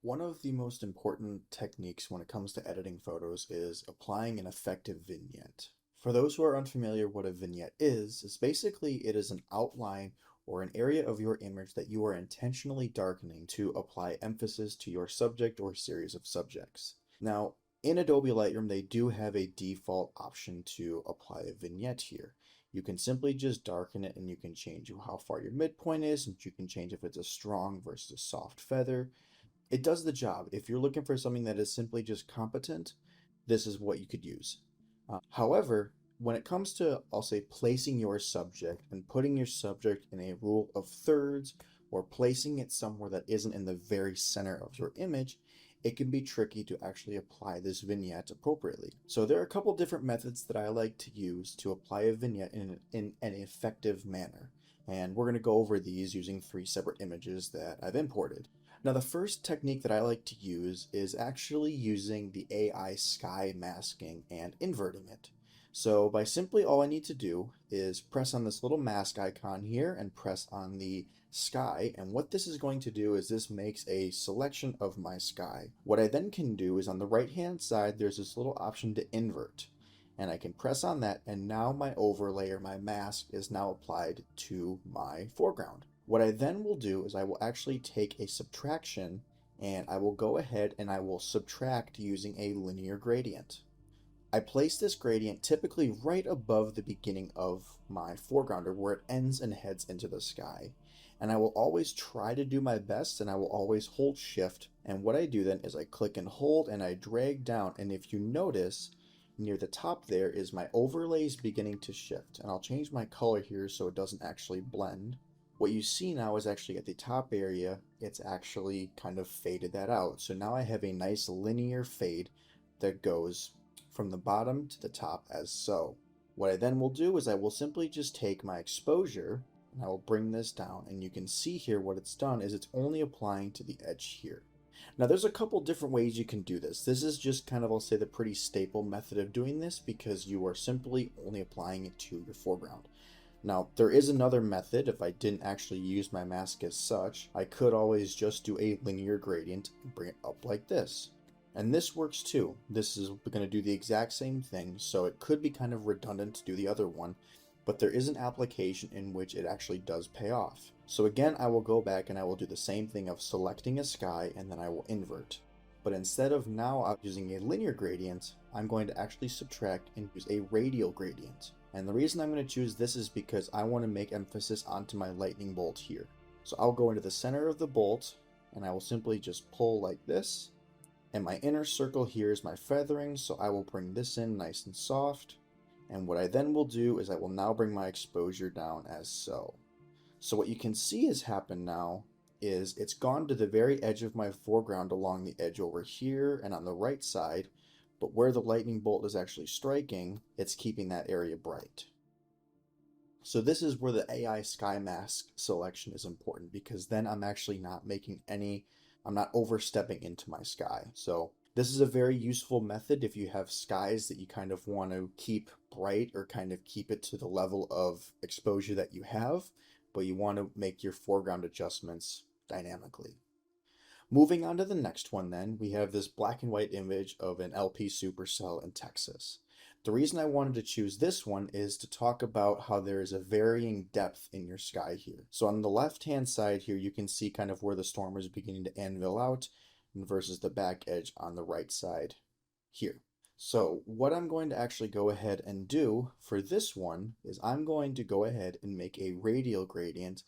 One of the most important techniques when it comes to editing photos is applying an effective vignette. For those who are unfamiliar what a vignette is basically it is an outline or an area of your image that you are intentionally darkening to apply emphasis to your subject or series of subjects. Now, in Adobe Lightroom, they do have a default option to apply a vignette here. You can simply just darken it and you can change how far your midpoint is, and you can change if it's a strong versus a soft feather. It does the job. If you're looking for something that is simply just competent, this is what you could use. However, when it comes to, I'll say, placing your subject and putting your subject in a rule of thirds or placing it somewhere that isn't in the very center of your image, it can be tricky to actually apply this vignette appropriately. So there are a couple different methods that I like to use to apply a vignette in an effective manner. And we're going to go over these using 3 separate images that I've imported. Now, the first technique that I like to use is actually using the AI sky masking and inverting it. So by simply all I need to do is press on this little mask icon here and press on the sky, and what this is going to do is this makes a selection of my sky. What I then can do is on the right hand side there's this little option to invert, and I can press on that, and now my overlay or my mask is now applied to my foreground. What I then will do is I will actually take a subtraction and I will go ahead and I will subtract using a linear gradient. I place this gradient typically right above the beginning of my foreground, or where it ends and heads into the sky. And I will always try to do my best, and I will always hold shift. And what I do then is I click and hold and I drag down, and if you notice, near the top there is my overlays beginning to shift. And I'll change my color here so it doesn't actually blend. What you see now is actually at the top area, it's actually kind of faded that out. So now I have a nice linear fade that goes from the bottom to the top as so. What I then will do is I will simply just take my exposure and I will bring this down, and you can see here what it's done is it's only applying to the edge here. Now there's a couple different ways you can do this. This is just kind of, I'll say, the pretty staple method of doing this because you are simply only applying it to your foreground. Now, there is another method. If I didn't actually use my mask as such, I could always just do a linear gradient and bring it up like this. And this works too. This is going to do the exact same thing, so it could be kind of redundant to do the other one, but there is an application in which it actually does pay off. So again, I will go back and I will do the same thing of selecting a sky, and then I will invert. But instead of now using a linear gradient, I'm going to actually subtract and use a radial gradient. And the reason I'm going to choose this is because I want to make emphasis onto my lightning bolt here. So I'll go into the center of the bolt and I will simply just pull like this. And my inner circle here is my feathering, so I will bring this in nice and soft. And what I then will do is I will now bring my exposure down as so. So what you can see has happened now is it's gone to the very edge of my foreground along the edge over here and on the right side. But where the lightning bolt is actually striking, it's keeping that area bright. So this is where the AI sky mask selection is important, because then I'm actually not making I'm not overstepping into my sky. So this is a very useful method if you have skies that you kind of want to keep bright or kind of keep it to the level of exposure that you have, but you want to make your foreground adjustments dynamically. Moving on to the next one then, we have this black and white image of an LP supercell in Texas. The reason I wanted to choose this one is to talk about how there is a varying depth in your sky here. So on the left hand side here, you can see kind of where the storm is beginning to anvil out versus the back edge on the right side here. So what I'm going to actually go ahead and do for this one is I'm going to go ahead and make a radial gradient,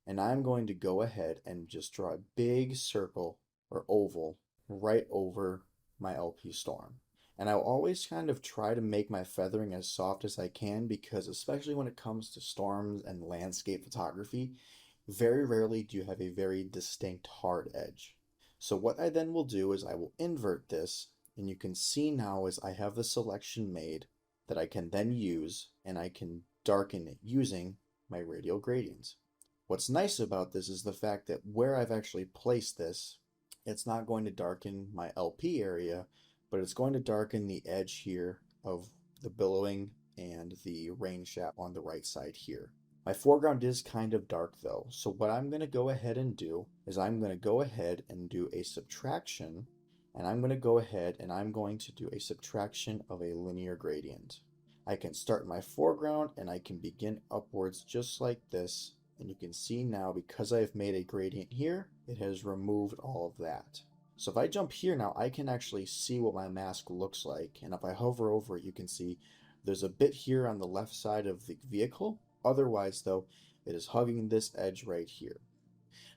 and I'm going to go ahead and just draw a big circle or oval right over my LP storm. And I'll always kind of try to make my feathering as soft as I can, because especially when it comes to storms and landscape photography, very rarely do you have a very distinct hard edge. So what I then will do is I will invert this, and you can see now as I have the selection made that I can then use, and I can darken it using my radial gradients. What's nice about this is the fact that where I've actually placed this, it's not going to darken my LP area, but it's going to darken the edge here of the billowing and the rain shaft on the right side here. My foreground is kind of dark though, so what I'm going to go ahead and do is I'm going to go ahead and do a subtraction, and I'm going to go ahead and I'm going to do a subtraction of a linear gradient. I can start my foreground and I can begin upwards just like this, and you can see now because I've made a gradient here, it has removed all of that. So if I jump here now, I can actually see what my mask looks like, and if I hover over it, you can see there's a bit here on the left side of the vehicle. Otherwise though, it is hugging this edge right here.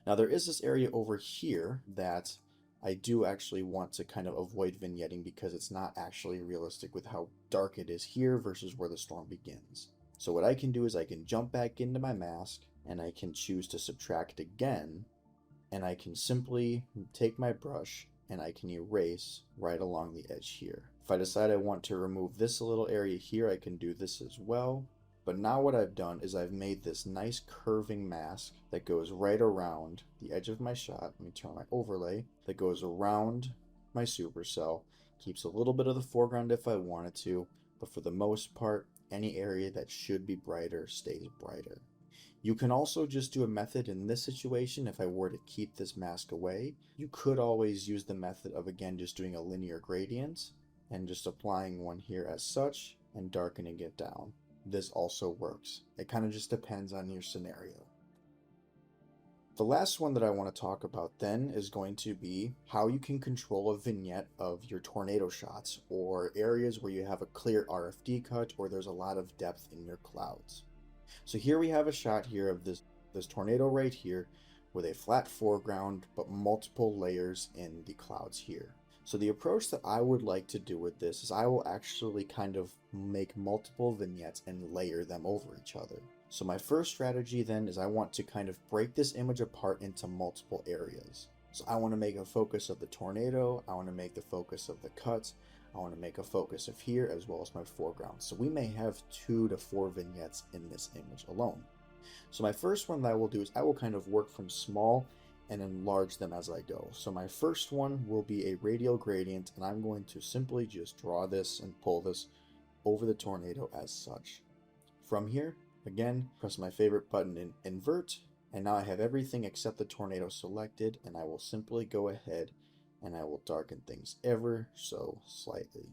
Now there is this area over here that I do actually want to kind of avoid vignetting because it's not actually realistic with how dark it is here versus where the storm begins. So what I can do is I can jump back into my mask and I can choose to subtract again, and I can simply take my brush and I can erase right along the edge here. If I decide I want to remove this little area here, I can do this as well. But now what I've done is I've made this nice curving mask that goes right around the edge of my shot. Let me turn my overlay. That goes around my supercell. Keeps a little bit of the foreground if I wanted to, but for the most part, any area that should be brighter stays brighter. You can also just do a method in this situation. If I were to keep this mask away, you could always use the method of, again, just doing a linear gradient and just applying one here as such and darkening it down. This also works. It kind of just depends on your scenario. The last one that I want to talk about then is going to be how you can control a vignette of your tornado shots or areas where you have a clear RFD cut or there's a lot of depth in your clouds. So here we have a shot here of this tornado right here with a flat foreground but multiple layers in the clouds here. So the approach that I would like to do with this is I will actually kind of make multiple vignettes and layer them over each other. So my first strategy then is I want to kind of break this image apart into multiple areas. So I want to make a focus of the tornado, I want to make the focus of the cuts, I want to make a focus of here as well as my foreground. So we may have 2 to 4 vignettes in this image alone. So my first one that I will do is I will kind of work from small and enlarge them as I go. So my first one will be a radial gradient, and I'm going to simply just draw this and pull this over the tornado as such. From here, again, press my favorite button and invert, and now I have everything except the tornado selected, and I will simply go ahead and I will darken things ever so slightly.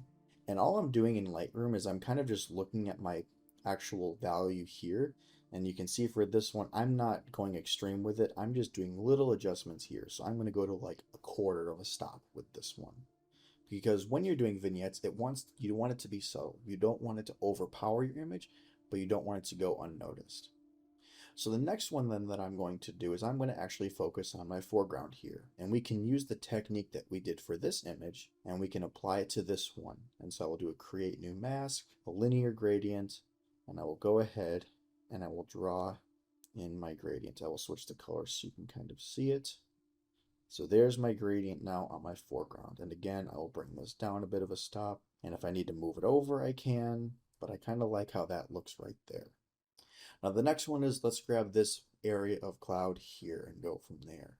And all I'm doing in Lightroom is I'm kind of just looking at my actual value here, and you can see for this one I'm not going extreme with it, I'm just doing little adjustments here. So I'm going to go to like a quarter of a stop with this one, because when you're doing vignettes you want it to be subtle. You don't want it to overpower your image, but you don't want it to go unnoticed. So the next one then that I'm going to do is I'm going to actually focus on my foreground here, and we can use the technique that we did for this image and we can apply it to this one. And so I will do a create new mask, a linear gradient, and I will go ahead and I will draw in my gradient. I will switch the color so you can kind of see it. So there's my gradient now on my foreground. And again, I will bring this down a bit of a stop. And if I need to move it over, I can, but I kind of like how that looks right there. Now the next one is, let's grab this area of cloud here and go from there.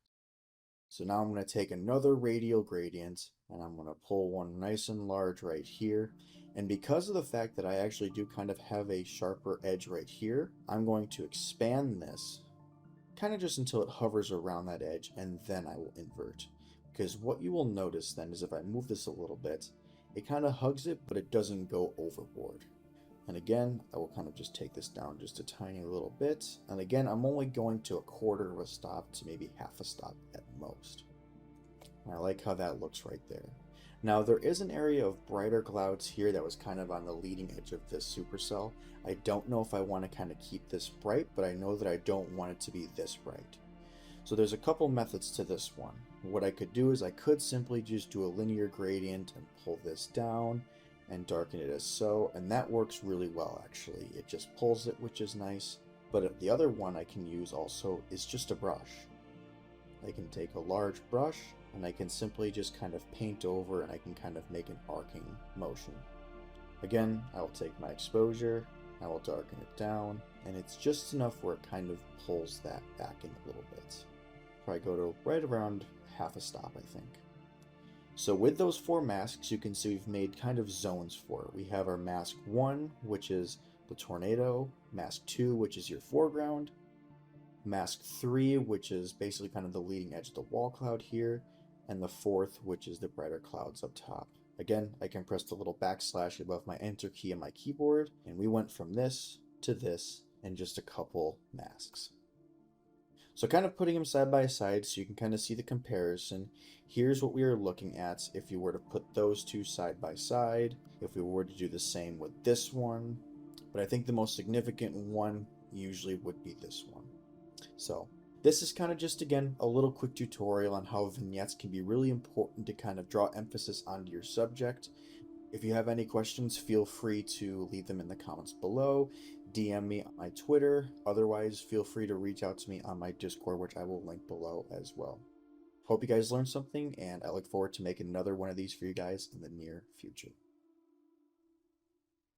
So now I'm going to take another radial gradient and I'm going to pull one nice and large right here. And because of the fact that I actually do kind of have a sharper edge right here, I'm going to expand this kind of just until it hovers around that edge, and then I will invert. Because what you will notice then is if I move this a little bit, it kind of hugs it, but it doesn't go overboard. And again, I will kind of just take this down just a tiny little bit. And again, I'm only going to a quarter of a stop to maybe half a stop at most. And I like how that looks right there. Now there is an area of brighter clouds here that was kind of on the leading edge of this supercell. I don't know if I want to kind of keep this bright, but I know that I don't want it to be this bright. So there's a couple methods to this one. What I could do is I could simply just do a linear gradient and pull this down and darken it as so, and that works really well actually. It just pulls it, which is nice. But the other one I can use also is just a brush. I can take a large brush and I can simply just kind of paint over, and I can kind of make an arcing motion. Again, I will take my exposure, I will darken it down, and it's just enough where it kind of pulls that back in a little bit. Probably go to right around half a stop, I think. So with those 4 masks, you can see we've made kind of zones for it. We have our mask 1, which is the tornado, mask 2, which is your foreground, mask 3, which is basically kind of the leading edge of the wall cloud here, and the 4th, which is the brighter clouds up top. Again, I can press the little backslash above my enter key on my keyboard, and we went from this to this in just a couple masks. So kind of putting them side by side so you can kind of see the comparison. Here's what we are looking at if you were to put those two side by side, if we were to do the same with this one. But I think the most significant one usually would be this one. So this is kind of just, again, a little quick tutorial on how vignettes can be really important to kind of draw emphasis onto your subject. If you have any questions, feel free to leave them in the comments below. DM me on my Twitter. Otherwise, feel free to reach out to me on my Discord, which I will link below as well. Hope you guys learned something, and I look forward to making another one of these for you guys in the near future.